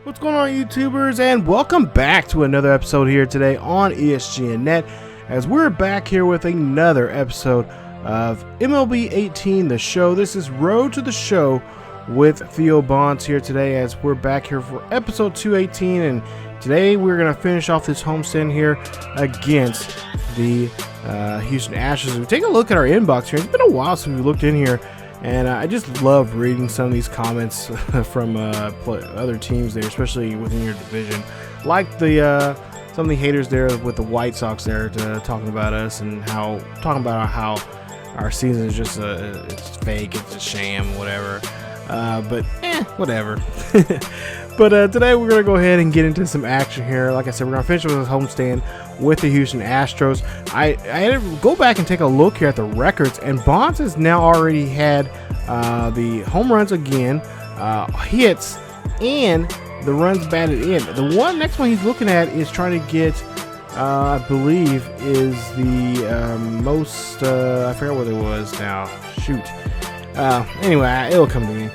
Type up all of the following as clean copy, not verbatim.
What's going on, YouTubers, and welcome back to another episode here today on ESGNet, as we're back here with another episode of MLB 18, the show. This is Road to the Show with Theo Bonds here today, as we're back here for episode 218, and today we're going to finish off this homestand here against the Houston Astros. We take a look at our inbox here. It's been a while since we looked in here. And I just love reading some of these comments from other teams there, especially within your division. Like the some of the haters there with the White Sox there talking about us and talking about how our season is just it's fake, it's a sham, whatever. But whatever. But today we're going to go ahead and get into some action here. Like I said, we're going to finish with this homestand with the Houston Astros. I had to go back and take a look here at the records, and Bonds has now already had the home runs again, hits, and the runs batted in. The next one he's looking at is trying to get, I believe, is the most, I forgot what it was now. Shoot. Anyway, it'll come to me.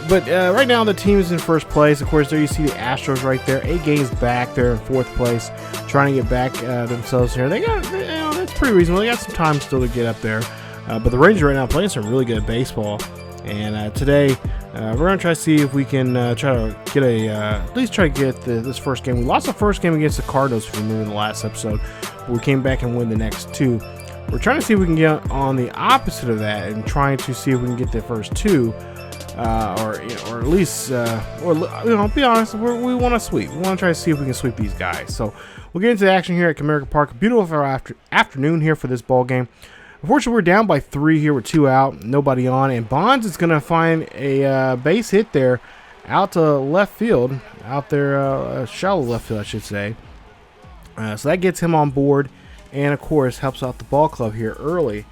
But right now the team is in first place. Of course, there you see the Astros right there, 8 games back. They're in fourth place, trying to get back themselves here. They got, that's pretty reasonable. They got some time still to get up there. But the Rangers right now playing some really good baseball. And today we're gonna try to see if we can try to get at least try to get this first game. We lost the first game against the Cardinals, if you remember in the last episode, but we came back and win the next 2. We're trying to see if we can get on the opposite of that and trying to see if we can get the first 2. Or at least, be honest, we want to sweep. We want to try to see if we can sweep these guys. So we'll get into the action here at Comerica Park. Beautiful afternoon here for this ball game. Unfortunately, we're down by 3 here with 2 out, nobody on, and Bonds is going to find a base hit there out to left field, out there, shallow left field, I should say. So that gets him on board, and of course helps out the ball club here early,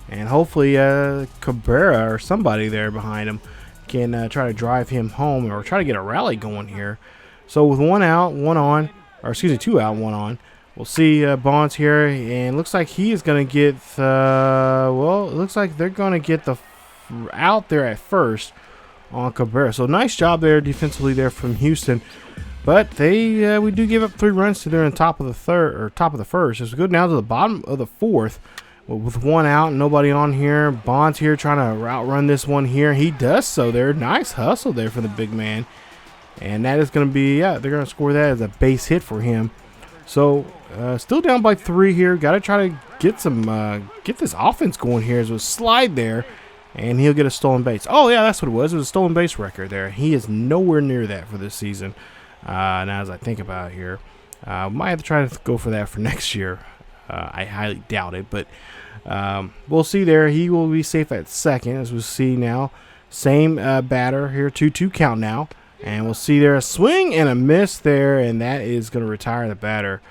and hopefully Cabrera or somebody there behind him can try to drive him home or try to get a rally going here. So with 1 out, 1 on, or excuse me, 2 out, 1 on, we'll see Bonds here, and looks like he is going to get, well, it looks like they're going to get the out there at first on Cabrera. So nice job there defensively there from Houston. But they we do give up 3 runs to there in top of the third or top of the first. As we go down to the bottom of the 4th. With 1 out and nobody on here, Bonds here trying to outrun this one here. He does so there. Nice hustle there for the big man. And that is going to be, they're going to score that as a base hit for him. So, still down by 3 here. Got to try to get some, get this offense going here. As a slide there, and he'll get a stolen base. Oh, yeah, that's what it was. It was a stolen base record there. He is nowhere near that for this season. Now, as I think about it here, might have to try to go for that for next year. I highly doubt it, but we'll see there. He will be safe at second, as we'll see now. Same batter here, 2-2 count now. And we'll see there a swing and a miss there, and that is going to retire the batter.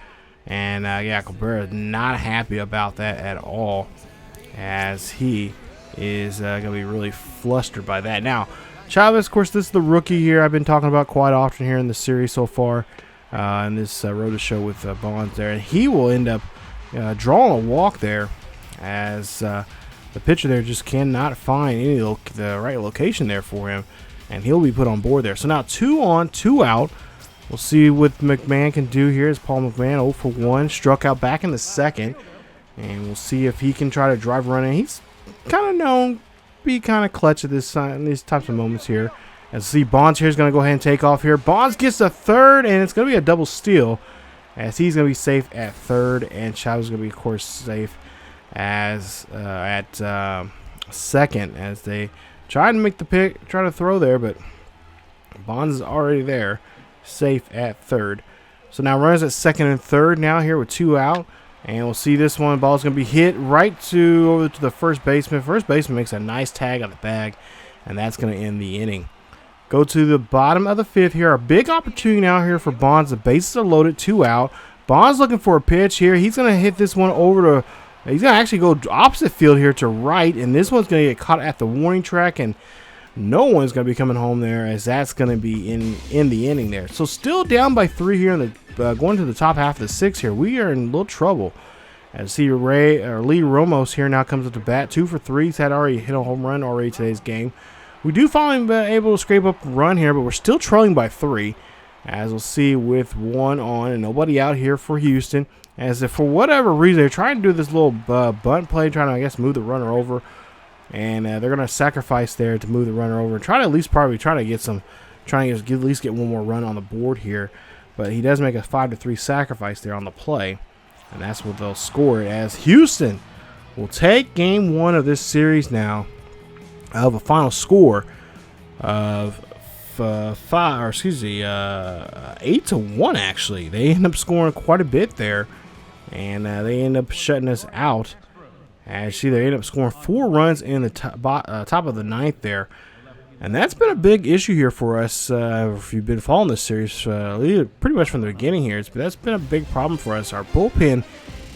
And, yeah, Cabrera is not happy about that at all, as he is going to be really flustered by that. Now, Chavez, of course, this is the rookie here I've been talking about quite often here in the series so far. In this road to show with Bonds there. And he will end up drawing a walk there, as the pitcher there just cannot find the right location there for him, and he'll be put on board there. So now 2 on, 2 out. We'll see what McMahon can do here, as Paul McMahon 0 for 1, struck out back in the 2nd, and we'll see if he can try to drive a run in. He's kind of known to be kind of clutch at in these types of moments here. As see Bonds here is going to go ahead and take off here. Bonds gets the 3rd, and it's going to be a double steal, as he's going to be safe at 3rd, and Chavez is going to be, of course, safe as at 2nd, as they try to make the pick, try to throw there, but Bonds is already there, safe at 3rd. So now runners at 2nd and 3rd now here with 2 out, and we'll see this one. Ball's going to be hit right over to the first baseman. First baseman makes a nice tag on the bag, and that's going to end the inning. Go to the bottom of the 5th here. A big opportunity now here for Bonds. The bases are loaded, 2 out. Bonds looking for a pitch here. He's going to hit this one over to, he's going to actually go opposite field here to right, and this one's going to get caught at the warning track, and no one's going to be coming home there, as that's going to be in the inning there. So still down by 3 here in the going to the top half of the 6th here. We are in a little trouble. As see Lee Ramos here now comes up to bat, 2 for 3. He's had already hit a home run already today's game. We do finally able to scrape up a run here, but we're still trailing by 3. as we'll see with one on and nobody out here for Houston. As if for whatever reason they're trying to do this little bunt play, trying to, I guess, move the runner over. And they're going to sacrifice there to move the runner over and try to at least probably try to get some, trying to at least get one more run on the board here. But he does make a 5-3 sacrifice there on the play. And that's what they'll score it, as Houston will take game 1 of this series now, of a final score of 8-1 actually. They end up scoring quite a bit there, and they end up shutting us out. Actually, they end up scoring 4 runs in the top of the 9th there. And that's been a big issue here for us. If you've been following this series pretty much from the beginning here, that's been a big problem for us. Our bullpen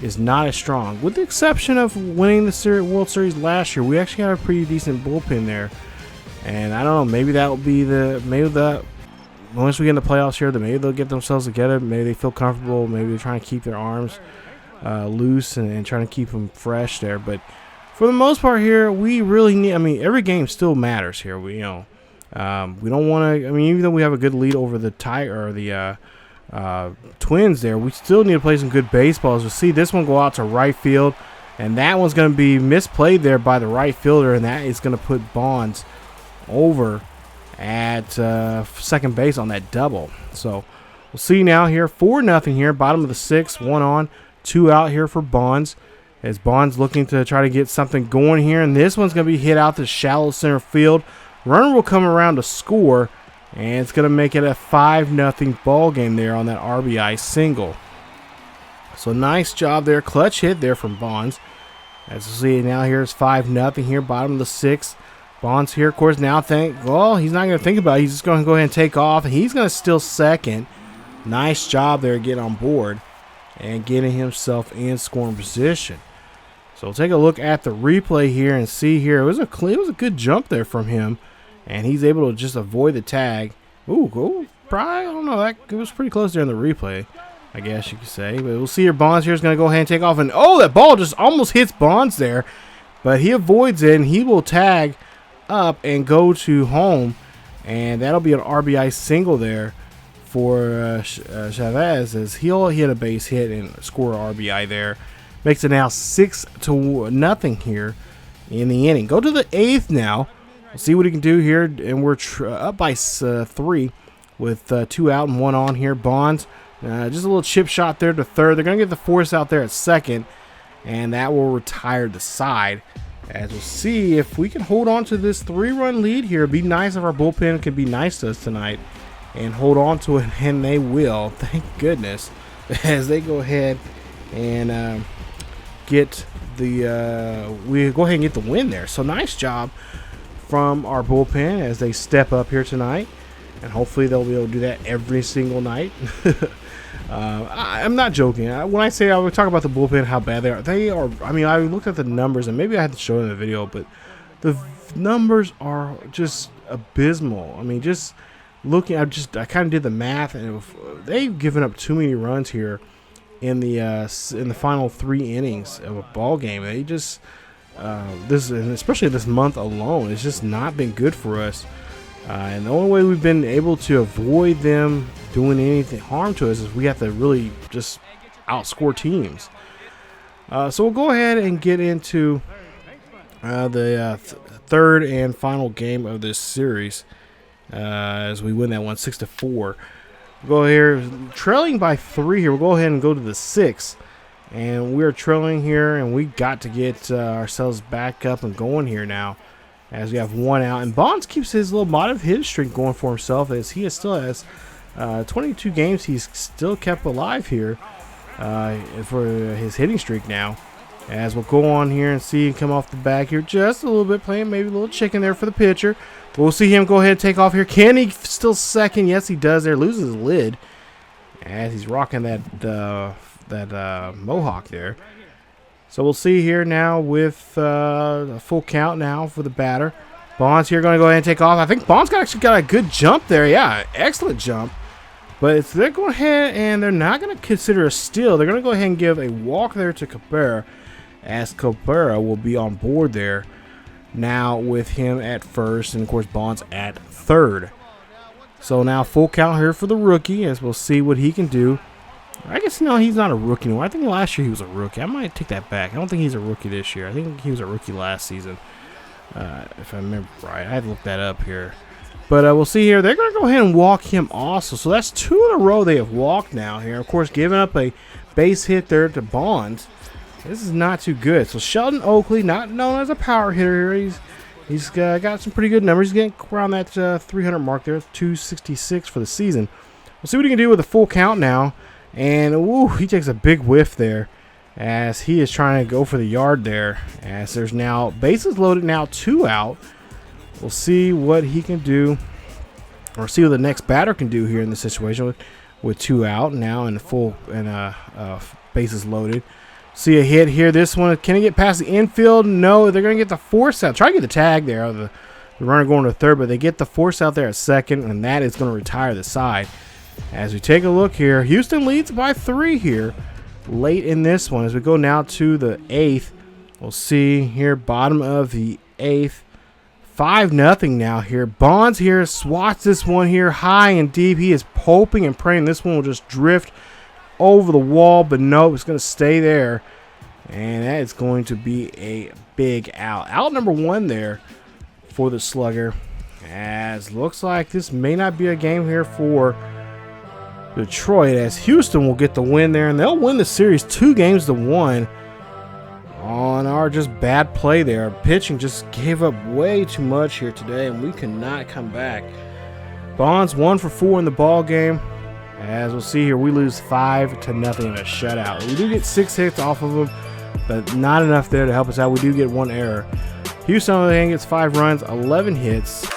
is not as strong. With the exception of winning the World Series last year, we actually got a pretty decent bullpen there. And I don't know, maybe that will be once we get in the playoffs here, maybe they'll get themselves together. Maybe they feel comfortable. Maybe they're trying to keep their arms loose and trying to keep them fresh there. But for the most part here, we really need, I mean, every game still matters here. We don't want to, I mean, even though we have a good lead over the Twins there, we still need to play some good baseball. As we'll see this one go out to right field, and that one's going to be misplayed there by the right fielder, and that is going to put Bonds over at second base on that double. So we'll see now here, 4-0 here, bottom of the 6th, 1 on, 2 out here for Bonds. As Bonds looking to try to get something going here. And this one's going to be hit out to shallow center field. Runner will come around to score. And it's going to make it a 5-0 ball game there on that RBI single. So nice job there. Clutch hit there from Bonds. As you see now here is 5-0 here. Bottom of the 6th. Bonds here, of course, now he's not going to think about it. He's just going to go ahead and take off. And he's going to steal second. Nice job there getting on board and getting himself in scoring position. So we'll take a look at the replay here and see here. It was a good jump there from him, and he's able to just avoid the tag. Ooh, probably, I don't know. It was pretty close there in the replay, I guess you could say. But we'll see here. Bonds here is going to go ahead and take off, and that ball just almost hits Bonds there, but he avoids it, and he will tag up and go to home, and that'll be an RBI single there for Chavez, as he'll hit a base hit and score an RBI there. Makes it now 6-0 here in the inning. Go to the 8th now. We'll see what he can do here. And we're up by 3 with 2 out and 1 on here. Bonds, just a little chip shot there to third. They're going to get the force out there at second. And that will retire the side. As we'll see if we can hold on to this 3-run lead here. It'd be nice if our bullpen could be nice to us tonight and hold on to it. And they will. Thank goodness. As they go ahead and get we go ahead and get the win there. So nice job from our bullpen as they step up here tonight, and hopefully they'll be able to do that every single night. I'm not joking. When I say I would talk about the bullpen, how bad they are. I mean, I looked at the numbers, and maybe I had to show it in the video, but the numbers are just abysmal. I mean, just looking, I kind of did the math, and they've given up too many runs here in the final 3 innings of a ball game. They just and especially this month alone, it's just not been good for us. And the only way we've been able to avoid them doing anything harm to us is we have to really just outscore teams. So we'll go ahead and get into the third and final game of this series as we win that one 6-4. We'll go here, trailing by 3 here. We'll go ahead and go to the 6th. And we're trailing here, and we got to get ourselves back up and going here now as we have 1 out. And Bonds keeps his little modest hit streak going for himself, as he still has 22 games he's still kept alive here for his hitting streak now. As we'll go on here and see him come off the back here just a little bit, playing maybe a little chicken there for the pitcher. We'll see him go ahead and take off here. Can he still second? Yes, he does there. Loses his lid as he's rocking that mohawk there. So we'll see here now with a full count now for the batter. Bonds here going to go ahead and take off. I think Bonds actually got a good jump there. Yeah, excellent jump. But they're going ahead and they're not going to consider a steal. They're going to go ahead and give a walk there to Cabrera, as Cabrera will be on board there now with him at first, and of course Bonds at third. So now full count here for the rookie, as we'll see what he can do. I guess no, he's not a rookie anymore. I think last year he was a rookie. I might take that back. I don't think he's a rookie this year. I think he was a rookie last season, if I remember right. I had to look that up here. But we'll see here. They're going to go ahead and walk him also. So that's 2 in a row they have walked now here. Of course, giving up a base hit there to Bonds. This is not too good. So Sheldon Oakley, not known as a power hitter here. He's got some pretty good numbers. He's getting around that 300 mark there, 266 for the season. We'll see what he can do with a full count now. And ooh, he takes a big whiff there as he is trying to go for the yard there. As there's now bases loaded, now 2 out. We'll see what he can do, or see what the next batter can do here in this situation with 2 out now and full and bases loaded. See a hit here. This one, can he get past the infield? No, they're going to get the force out. Try to get the tag there. The runner going to third, but they get the force out there at second, and that is going to retire the side. As we take a look here, Houston leads by 3 here late in this one. As we go now to the 8th, we'll see here, bottom of the 8th, 5-0 now here. Bonds here swats this one here high and deep. He is hoping and praying this one will just drift over the wall, but no, it's going to stay there. And that is going to be a big out. Out number 1 there for the slugger. As looks like this may not be a game here for Detroit, as Houston will get the win there, and they'll win the series 2-1 on our just bad play there. Our pitching just gave up way too much here today, and we cannot come back. Bonds 1 for 4 in the ball game. As we'll see here, we lose 5-0 in a shutout. We do get 6 hits off of them, but not enough there to help us out. We do get 1 error. Houston on the other hand gets 5 runs, 11 hits.